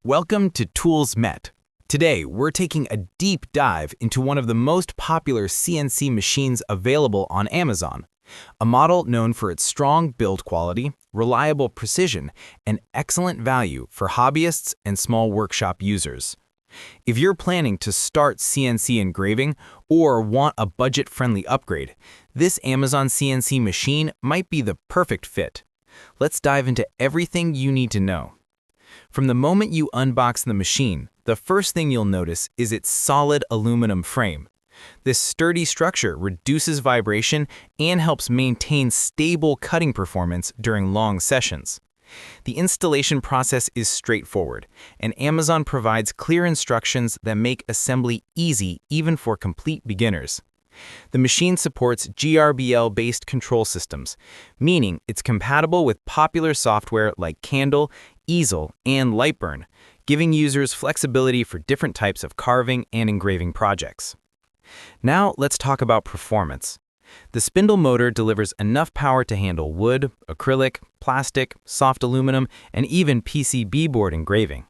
Welcome to Tools Met. Today, we're taking a deep dive into one of the most popular CNC machines available on Amazon, a model known for its strong build quality, reliable precision, and excellent value for hobbyists and small workshop users. If you're planning to start CNC engraving or want a budget-friendly upgrade, this Amazon CNC machine might be the perfect fit. Let's dive into everything you need to know. From the moment you unbox the machine, the first thing you'll notice is its solid aluminum frame. This sturdy structure reduces vibration and helps maintain stable cutting performance during long sessions. The installation process is straightforward, and Amazon provides clear instructions that make assembly easy even for complete beginners. The machine supports GRBL-based control systems, meaning it's compatible with popular software like Candle, Easel, and Lightburn, giving users flexibility for different types of carving and engraving projects. Now let's talk about performance. The spindle motor delivers enough power to handle wood, acrylic, plastic, soft aluminum, and even PCB board engraving.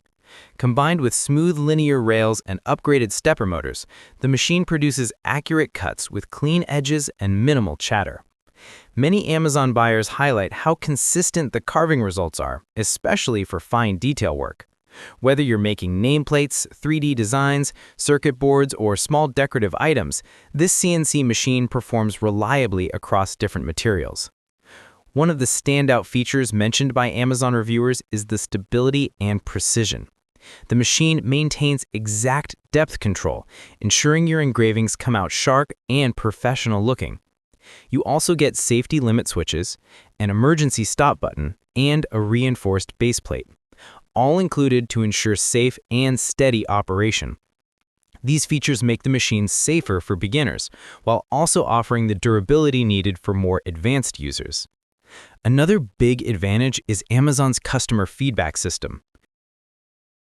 Combined with smooth linear rails and upgraded stepper motors, the machine produces accurate cuts with clean edges and minimal chatter. Many Amazon buyers highlight how consistent the carving results are, especially for fine detail work. Whether you're making nameplates, 3D designs, circuit boards, or small decorative items, this CNC machine performs reliably across different materials. One of the standout features mentioned by Amazon reviewers is the stability and precision. The machine maintains exact depth control, ensuring your engravings come out sharp and professional looking. You also get safety limit switches, an emergency stop button, and a reinforced base plate, all included to ensure safe and steady operation. These features make the machine safer for beginners, while also offering the durability needed for more advanced users. Another big advantage is Amazon's customer feedback system.